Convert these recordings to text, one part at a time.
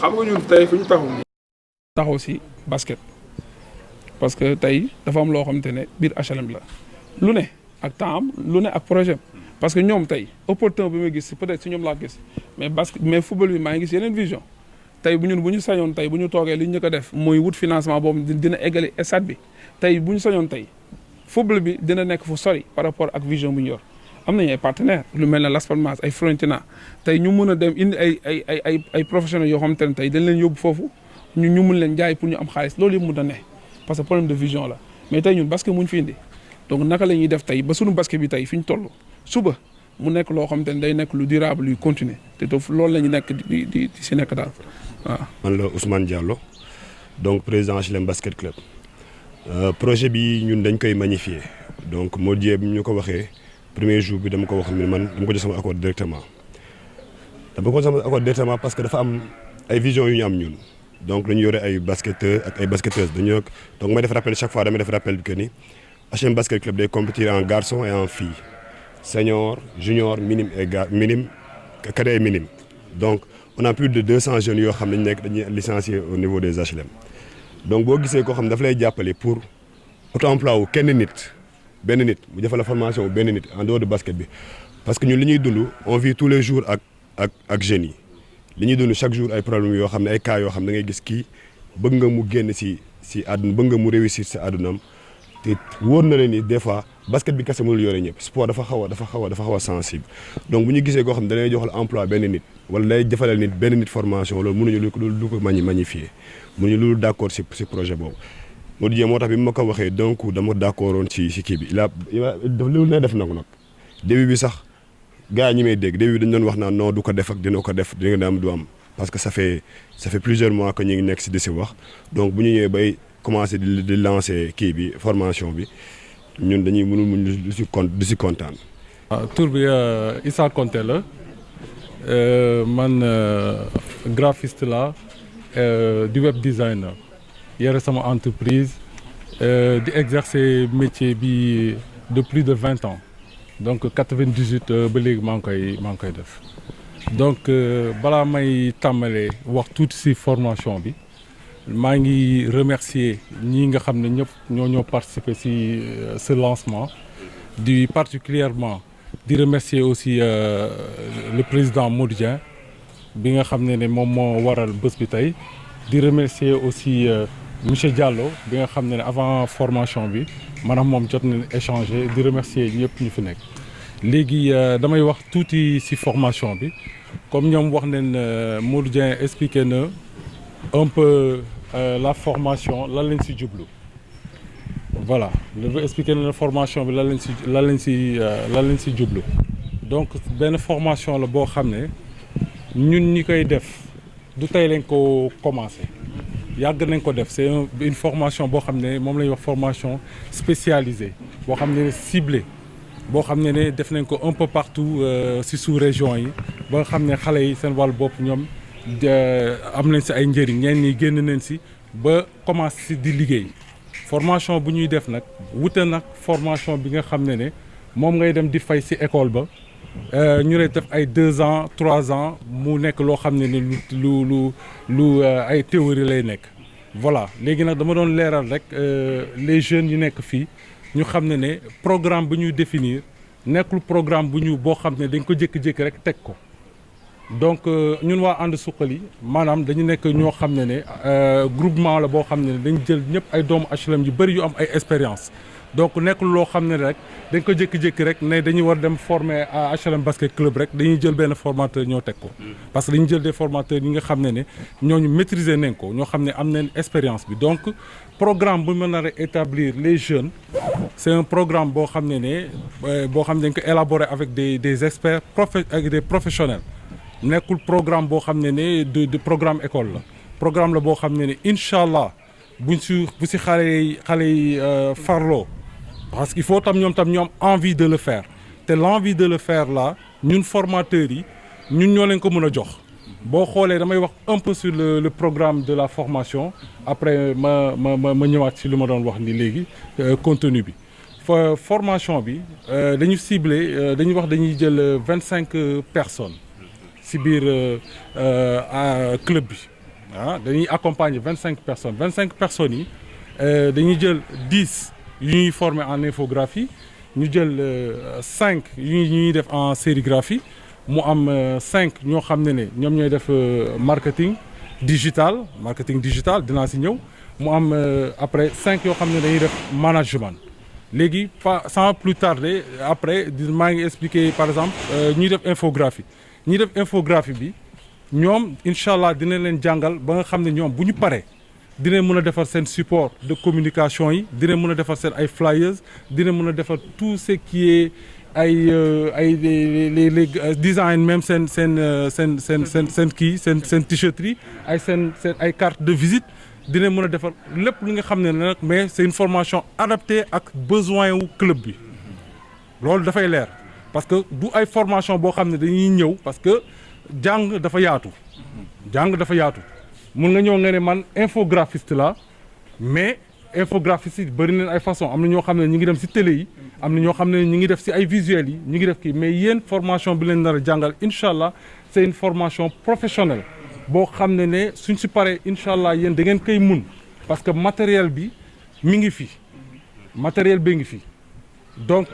xam nga ñun tey fu ñu taxaw si basket parce que tey dafa am loo xamante ne biir HLM la lu ne ak temps am lu ne ak projet parce que ñoom tey opportunité bi may gis peut-être si ñoom laa gis mais football bi maa ngi gis yeneen vision tey bu ñu sañoon tey bu ñu toogee li ñu ko def mooy wut financement boobu dina eggali stade bi tey bu ñu sañoon tey football bi dina nekk fu sori par rapport ak vision bu ñu yor am nañu ay partenaires lu mel ne Las Palmas ay Fiorentina tey ñu mën a dem indi ay professionnels yoo xamante ne tey dañ leen yóbbu foofu ñu mun leen jaay pour ñu am xaalis loolu yëpp mun na ne parce que problème de vision la mais tey ñun basket mu ñu fi indi donc naka la ñuy def tey ba suñu basket bi tey fi ñu toll suba mu nekk loo xamante ne day nekk lu durable luy continuer te loolu la ñu nekk di si nekk daal waaw. man la Ousmane Diallo donc président HLM Basket Club projet bi ñun dañ koy magnifier donc moo jiyee bi ñu ko waxee premier jour bi dama ko wax ni man dama ko jox sama accord directement parce que dafa am ay vision yu ñu am ñun. donc dañu yore ay basketteurs ak ay basketteuses dañoo donc may def rappel chaque fois damay def rappel que ni HLM Basket Club day compétir en garçon et en fille senior junior minime et minime cadet et minime donc on a plus de 200 jeunes yoo xam ne dañuy licenciés au niveau des HLM donc boo gisee koo xam ne dafa lay jàppale pour auto-emploi wu benn nit mu defal la formation wu benn nit en dehors de basket bi parce que ñun li ñuy dund on vit tous les jours ak jeunes yi. li ñuy dund chaque jour ay problèmes yoo xam ne ay cas yoo xam ne da ngay gis kii bëgg nga mu génn si àdduna bëgg nga mu réussir si àddunaam te wóor na leen ni des fois basket bi kese mënul yore ñëpp sport dafa xaw a sensible donc bu ñu gisee koo xam ne dañuy joxal emploi benn nit wala day jëfalal nit benn nit formation loolu mënuñu lu ko magnifier mënuñu lu d'accord si projet boobu. moo di moo tax bi ma ko waxee donc dama d'accordoon ci kii bi lu ne def na ko nag début bi sax. gars yi ñi may dégg début dañu doon wax naan non du ko def ak dina ko def dina am du am parce que ça fait plusieurs mois que ñu ngi nekk di si wax donc bu ñu ñëwee bay commencer di lancer kii bi formation bi ñun dañuy mënul muñ du si kontaan. tur bi Issa Konté la man graphiste la di web designer yore sama entreprise di exercer métier bi de plus de 20 ans. donc 98 ba léegi maa ngi koy def donc balaa may tàmbalee wax tuuti ci formation bi maa ngi remercier ñi nga xam ne ñëpp ñoo participer ci ce lancement di particulièrement di remercier aussi le président Modou Dieng bi nga xam ne moom moo waral bés bi tey di remercier aussi monsieur Diallo bi nga xam ne avant formation bi maanaam moom jot nañu échanger di remercier ñëpp ñu fi nekk léegi damay wax tuuti ci formation bi comme ñoom wax nañ Modou Dieng expliqué na un peu la formation lan lañ ci jublu voilà le expliqué na formation bi lan lañ ci jublu donc benn formation la boo xam ne ñun ñi koy def du tey lañ ko commencé. yàgg nañ ko def c'est une formation boo xam ne moom la ñuy wax formation spécialisée boo xam ne ciblée boo xam ne def nañ ko un peu partout ci sous-région yi ba nga xam ne xale yi seen wàllu bopp ñoom am nañ ci ay njëriñ ñenn ñi génn nañ ci ba commencé ci di liggéey formation bu ñuy def nag wute nag formation bi nga xam ne moom ngay dem di fay ci école ba ñu lay def ay 2 ans 3 ans mu nekk loo xam ne lu ay théorie lay nekk voilà léegi nag dama doon leeral rek les jeunes yu nekk fii ñu xam ne programme bu ñuy définir nekkul programme boo xam ne dañ ko jékki-jékki rek teg ko donc ñun waa ànd suqali maanaam dañu nekk ñoo xam ne groupement la boo xam ne dañ jël ñëpp ay doomu HLM yu bëri yu am ay expérience donc nekkul loo xam ne rek dañ ko jékki-jékki rek ne dañuy war dem former à HLM Basket Club rek dañuy jël benn formateur ñoo teg ko parce que dañuy jël des formateurs yi nga xam ne ñooñu maîtriser nañ ko ñoo xam ne am nañ expérience bi donc programme bu mën a établir les jeunes c'est un programme boo xam ne dañ ko élaborer avec des experts avec des professionnels nekkul programme boo xam ne de programme école la programme la boo xam ne incha allah bu si xale yi farloo parce qu'il faut tam ñoom tam ñu am envie de le faire te l'envie de le faire là ñun formateurs yi ñun ñoo leen ko mën a jox boo xoolee damay wax un peu sur le programme de la formation après ma ñëwaat ci li ma doon wax ni léegi contenu bi formation bi dañu ciblé dañuy jël 25 personnes ci biir club bi dañuy accompagner 25 personnes 25 personnes yi dañuy jël 10 yu ñuy former en infographie ñu jël 5 yu ñuy def en sérigraphie mu am 5 ñoo xam ne ñoom ñooy def marketing digital dinaa si ñëw mu am après 5 yoo xam ne dañuy def management léegi pas sans plus tarder après maa ngi expliquer par exemple ñuy def infographie bi ñoom incha allah dina leen jàngal ba nga xam ne ñoom bu ñu paree dina mën a defar seen support de communication yi dina mën a defar seen ay flyers dina mën a defar tout ce qui est ay les design même seen kii seen t-shirt yi seen ay carte de visite dina mën a defar lépp li nga xam ne nag mais c'est une formation adaptée ak besoin wu club bi loolu dafay leer parce que du ay formation boo xam ne dañuy ñëw parce que jàng dafa yaatu mun nga ñëw nga ne man infographiste la mais infographiste yi bëri nañ ay façon am na ñoo xam ne ñu ngi dem ci télé yi am na ñoo xam ne ñu ngi def ci ay visuels yi ñu ngi def kii mais yéen formation bi leen nar a jàngal incha allah c'est une formation professionnelle boo xam ne suñ ci paree incha allah yéen da ngeen koy mun parce que matériel bi mi ngi fi matériel bi ngi fi donc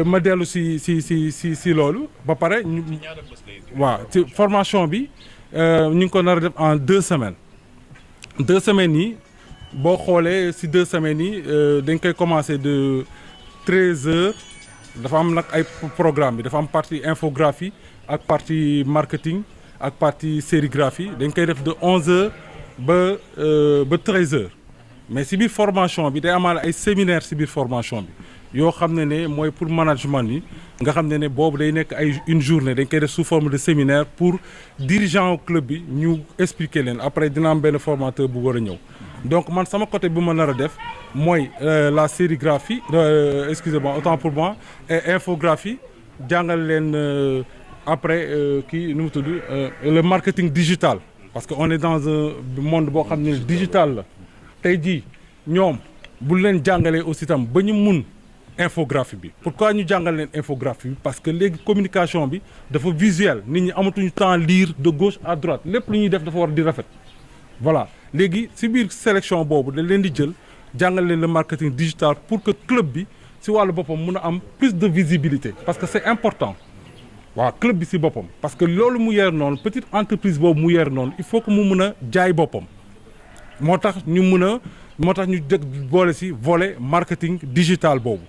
ma dellu ci loolu ba pare waaw ci formation bi ñu ngi ko nar a def en 2 semaines 2 semaines yi boo xoolee ci 2 semaines yi dañ koy commencer de 13h dafa am nag ay programme bi dafa am partie infographie ak partie marketing ak partie sérigraphie dañ koy def de 11h ba 13h mais ci biir formation bi day amaale ay séminaire ci biir formation bi yoo xam ne mooy pour management yi nga xam ne boobu day nekk ay une journée dañ koy def sous forme de séminaire pour dirigeant club bi ñu expliquer leen après dina am benn formateur bu war a ñëw donc man sama côté bi ma nar a def mooy la sérigraphie excusez-moi autant pour moi et infographie jàngal leen après kii nu mu tudd le marketing digital parce que on est dans un monde boo xam ne digital la tey jii ñoom bu leen jàngalee aussi tam ba ñu mun infographie bi pourquoi ñu jàngal leen infographie bi parce que léegi communication bi dafa visuel nit ñi amatuñu temps lire de gauche à droite lépp lu ñuy def dafa war di rafet voilà léegi ci biir sélection boobu dañ leen di jël jàngal leen le marketing digital pour que club bi ci wàllu boppam mun a am plus de visibilité parce que c'est important waaw club bi ci boppam parce que loolu mu yer noonu petite entreprise boobu mu yer noonu il faut que mu mun a jaay boppam moo tax ñu dégg boole ci volet marketing digital boobu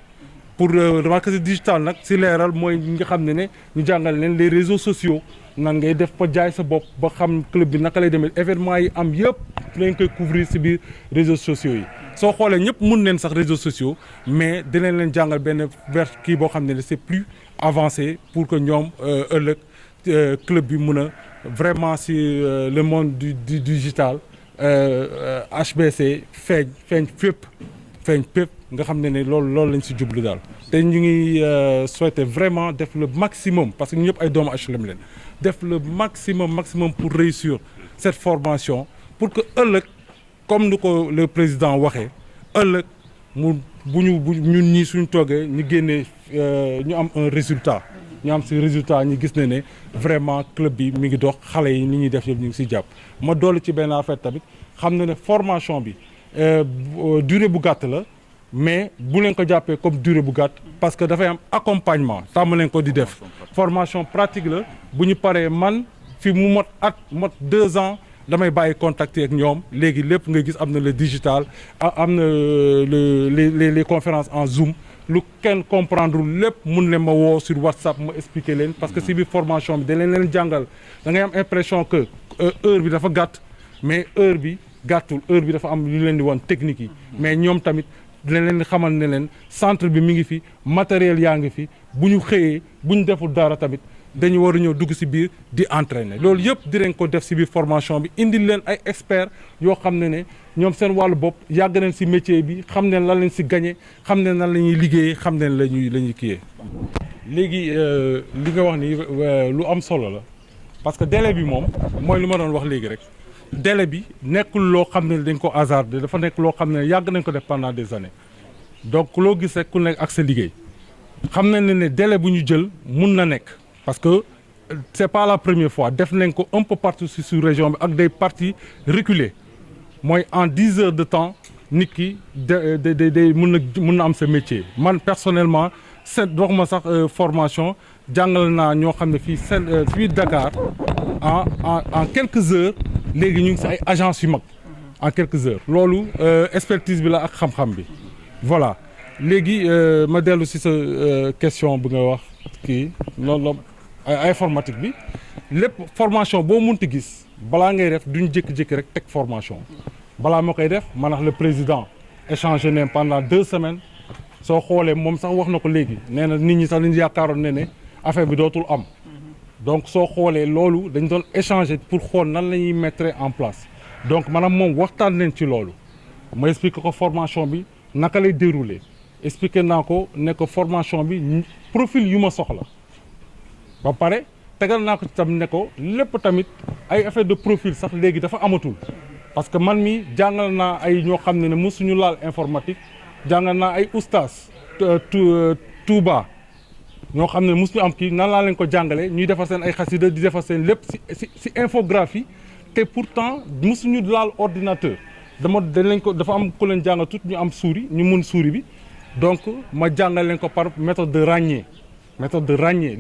pour marketing digital nag ci leeral mooy ñi nga xam ne ñu jàngal leen les réseaux sociaux nan ngay def ba jaay sa bopp ba xam club bi naka lay demee événement yi am yëpp dinañ koy couvrir ci biir réseaux sociaux yi soo xoolee ñëpp mun neen sax réseaux sociaux mais dinañ leen jàngal benn vers kii boo xam ne c'est plus avancé pour que ñoom ëllëg club bi mun a vraiment ci le monde du digital HBC feeñ fépp nga xam ne loolu lañ ci jublu daal te ñu ngi souhaiter vraiment def le maximum parce que ñu ñëpp ay doomu HLM leen def le maximum pour réussir cette formation pour que ëllëg comme ni ko le président waxee ëllëg bu ñun ñii suñ toogee ñu génnee ñu am un résultat ñu am ci résultat ñu gis ne vraiment club bi mi ngi dox xale yi ni ñuy def yëpp ñu ngi ci jàpp ma dolli ci benn affaire tamit xam ne formation bi durée bu gàtt la mais bu leen ko jàppee comme durée bu gàtt parce que dafay am accompagnement tàmm leen ko di def formation pratique la bu ñu paree man fi mu mot 2 ans damay bàyyi contacter ak ñoom léegi lépp nga gis am na le digital am na les conférences en Zoom lu kenn comprendre lépp mun leen ma woo sur WhatsApp ma expliquer leen parce que si biir formation bi da leen jàngal da ngay am impression que heure bi dafa gàtt mais heure bi gàttul heure bi dafa am lu leen di wan technique yi mais ñoom tamit dina leen xamal ne leen centre bi mi ngi fi matériel yaa ngi fi bu ñu xëyee bu ñu deful dara tamit dañu war a ñëw dugg ci biir di entraîner loolu yëpp dinañ ko def ci biir formation bi indil leen ay experts yoo xam ne ñoom seen wàllu bopp yàgg nañ ci métier bi xam ne lan lañ ci gagné xam ne nan la ñuy liggéeyee xam ne la ñuy kiyee léegi li nga wax ni lu am solo la parce que délai bi moom mooy lu ma doon wax léegi rek délai bi nekkul loo xam ne dañ ko hasardé dafa nekk loo xam ne yàgg nañ ko def pendant des années donc loo gis rek ku nekk ak sa liggéey xam nañ ne délai bu ñu jël mun na nekk parce que c'est pas la première fois def nañ ko un peu partout si sous région bi ak des parties reculées mooy en 10 heures de temps nit ki day mun na am sa métier man personnellement dox ma sax formation jàngal naa ñoo xam ne fii Dakar en quelques heures léegi ñu ngi si ay agences yu mag en quelques heures loolu expertise bi la ak xam-xam bi voilà léegi ma dellu si sa question bi nga wax kii loolu la informatique bi lépp formation boo munti gis balaa ngay def duñ jékki-jékki rek teg formation balaa ma koy def man ak le président échangé nañ pendant 2 semaines soo xoolee moom sax wax na ko léegi nee na nit ñi sax liñ yaakaaroon ne affaire bi dootul am donc soo xoolee loolu dañ doon échanger pour xool nan la ñuy mettre en place donc maanaam moom waxtaan nañ ci loolu ma expliqué ko formation bi naka lay dérouler expliqué naa ko ne ko formation bi profil yu ma soxla ba pare tegal naa ko ci tam ne ko lépp tamit ay effet de profil sax léegi dafa amatul parce que man mi jàngal naa ay ñoo xam ne mosuñu laal informatique jàngal naa ay oustas Touba ñoo xam ne mosuñu am kii nan laa leen ko jàngale ñuy defar seen ay xasida di defar seen lépp si infographie te pourtant mosuñu laal ordinateur dafa am ku leen jàngal tout ñu am souris ñu mun souris bi donc ma jàngal leen ko par méthode de ràññee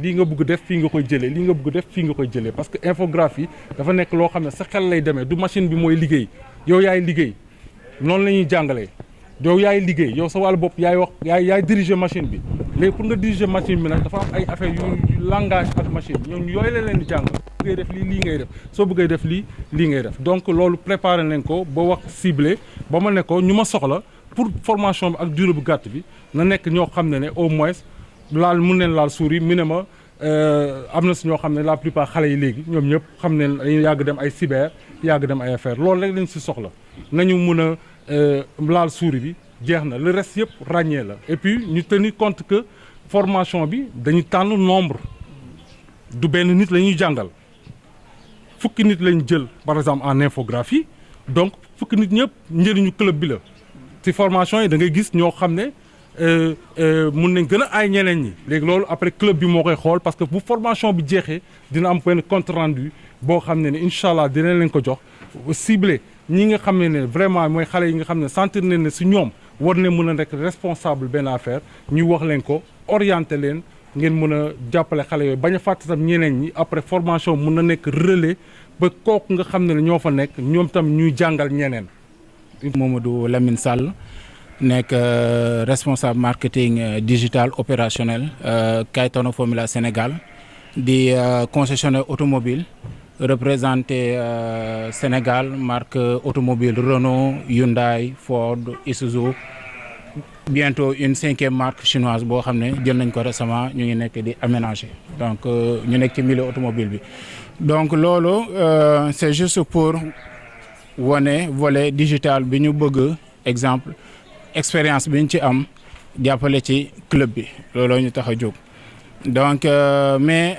lii nga bëgg def fii nga koy jëlee lii nga bëgg def fii nga koy jëlee parce que infographie dafa nekk loo xam ne sa xel lay demee du machine bi mooy liggéey yow yaay liggéey noonu la ñuy jàngalee yow yaay liggéey yow sa wàllu bopp yaay wax yaay diriger machine bi léegi pour nga diriger machine bi nag dafa am ay affaire yu langage ak machine ñoom yooyu la leen di jàng soo bëggee def lii ngay def soo bëggee def lii ngay def donc loolu préparé nañ ko ba wax ciblé ba ma ne ko ñu ma soxla pour formation bi ak durée bu gàtt bi na nekk ñoo xam ne au moins mun neen laal souris mu ne ma am na si ñoo xam ne la plupart xale yi léegi ñoom ñëpp xam ne dañuy yàgg dem ay cyber yàgg dem ay affaire loolu rek lañ si soxla nañu mun a laal souris bi jeex na le reste yëpp ràññee la et puis ñu tenir compte que formation bi dañu tànn nombre du benn nit la ñuy jàngal fukki nit lañ jël par exemple en infographie donc fukki nit ñëpp njëriñu club bi la ci formation yi da ngay gis ñoo xam ne mun nañ gën a ay ñeneen ñi léegi loolu après club bi moo koy xool parce que bu formation bi jeexee dina am benn compte rendu boo xam ne incha allah dinañ leen ko jox ciblé ñi nga xam ne vraiment mooy xale yi nga xam ne sentir nañ ne si ñoom war ne mën a nekk responsable benn affaire ñu wax leen ko orienté leen ngeen mën a jàppale xale yooyu bañ a fàtte tam ñeneen ñi après formation mun na nekk relais ba kooku nga xam ne ñoo fa nekk ñoom tam ñuy jàngal ñeneen. Mamadou Lamine Sall nekk responsable marketing digital opérationnel Caetano Formula Sénégal di concessionnaire automobile représenté Sénégal marque automobile Renault, Hyundai, Ford, Isuzu bientôt une 5e marque chinoise boo xam ne jël nañ ko récemment ñu ngi nekk di aménager donc ñu nekk ci milieu automobile bi donc loolu c'est juste pour wane volet digital bi ñu bëgg exemple expérience bi ñu ci am jàppale ci club bi looloo ñu tax a jóg donc mais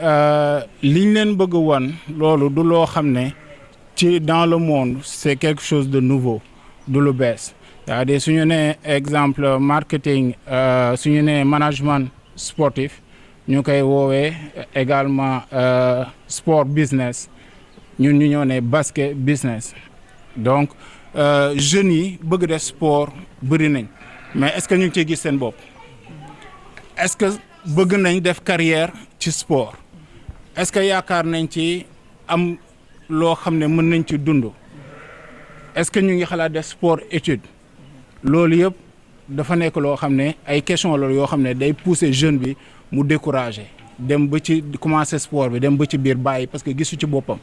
liñ leen bëgg wan loolu du loo xam ne ci dans le monde c'est quelque chose de nouveau du lu bees c'est-à-dire su ñu nee exemple marketing su ñu nee management sportif ñu koy woowee également sport business ñun ñu ñoo ne basket business donc jeunes yi bëgg def sport bëri nañ mais est-ce que ñu ngi ciy gis seen bopp est-ce que bëgg nañ def carrière ci sport est-ce que yaakaar nañ ci am loo xam ne mën nañ ci dund est-ce que ñu ngi xalaat def sport étude loolu yëpp dafa nekk loo xam ne ay question loolu yoo xam ne day pousser jeune bi mu décourager dem ba ci commencer sport bi dem ba ci biir bàyyi parce que gisu ci boppam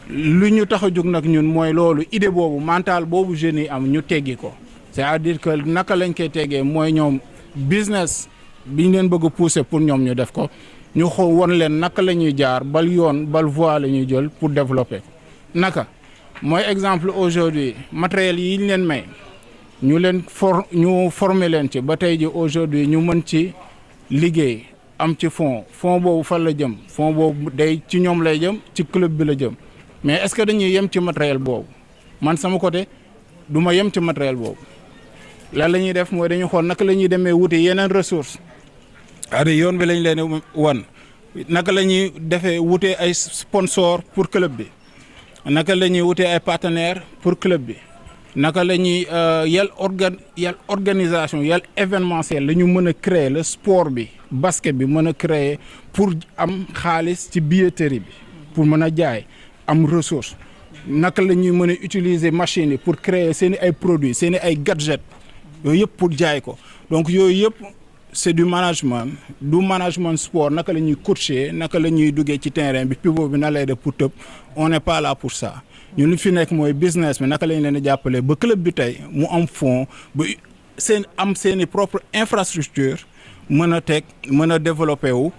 lu ñu tax a jóg nag ñun mooy loolu idée boobu mental boobu jeunes yi am ñu teggi ko c'est-à-dire que naka lañ koy teggee mooy ñoom business bi ñu leen bëgg a pousser pour ñoom ñu def ko ñu xool won leen naka la ñuy jaar bal yoon bal voie la ñuy jël pour développer naka mooy exemple aujourd'hui matériel yi ñu leen may ñu leen former leen ci ba tey ji aujourd'hui ñu mën ci liggéey am ci fond boobu fan la jëm fond boobu day ci ñoom lay jëm ci club bi la jëm mais est-ce que dañuy yem ci matériel boobu man sama côté du ma yem ci matériel boobu lan la ñuy def mooy dañuy xool naka la ñuy demee wuti yeneen ressources c'est-à-dire yoon bi lañ leen wan naka la ñuy defee wutee ay sponsor pour club bi naka la ñuy wutee ay partenaires pour club bi naka la ñuy yal organisation yal événementiel la ñu mën a créer le sport bi basket bi mën a créer pour am xaalis ci billetterie bi pour mën a jaay am ressource naka la ñuy mën a utiliser machines yi pour créer seen i ay produits seen i ay gadgets yooyu yëpp pour jaay ko donc yooyu yëpp c'est du management sport naka la ñuy coacher naka la ñuy duggee ci terrain bi pivot bi na lay def pour tëb on n'est pas là pour ça ñun li fi nekk mooy business bi naka lañ leen di jàppale ba club bi tey mu am fonds ba seen i propre infrastructure mën a teg mën a développer wu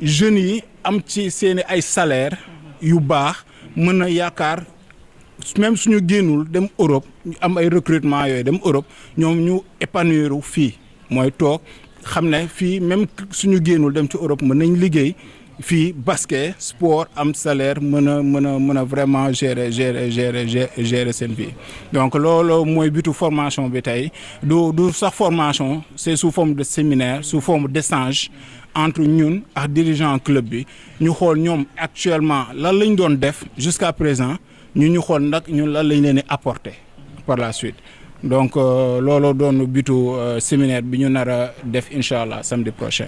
jeunes yi am ci seen i ay salaire yu baax mën a yaakaar même suñu génnul dem Europe am ay recrutement yooyu dem Europe ñoom ñu épanouir fii mooy toog xam ne fii même suñu génnul dem ci Europe mën nañ liggéey fii basket sport am salaire mën a vraiment gérer seen vie donc loolu mooy bitu formation bi tey du sax formation c'est sous forme de séminaire sous forme d'échange entre ñun ak dirigeant club bi ñu xool ñoom actuellement lan lañ doon def jusqu'à présent ñu xool nag ñun lan lañ leen di apporter par la suite donc loolu doon bitu séminaire bi ñu nar a def incha allah samedi prochain.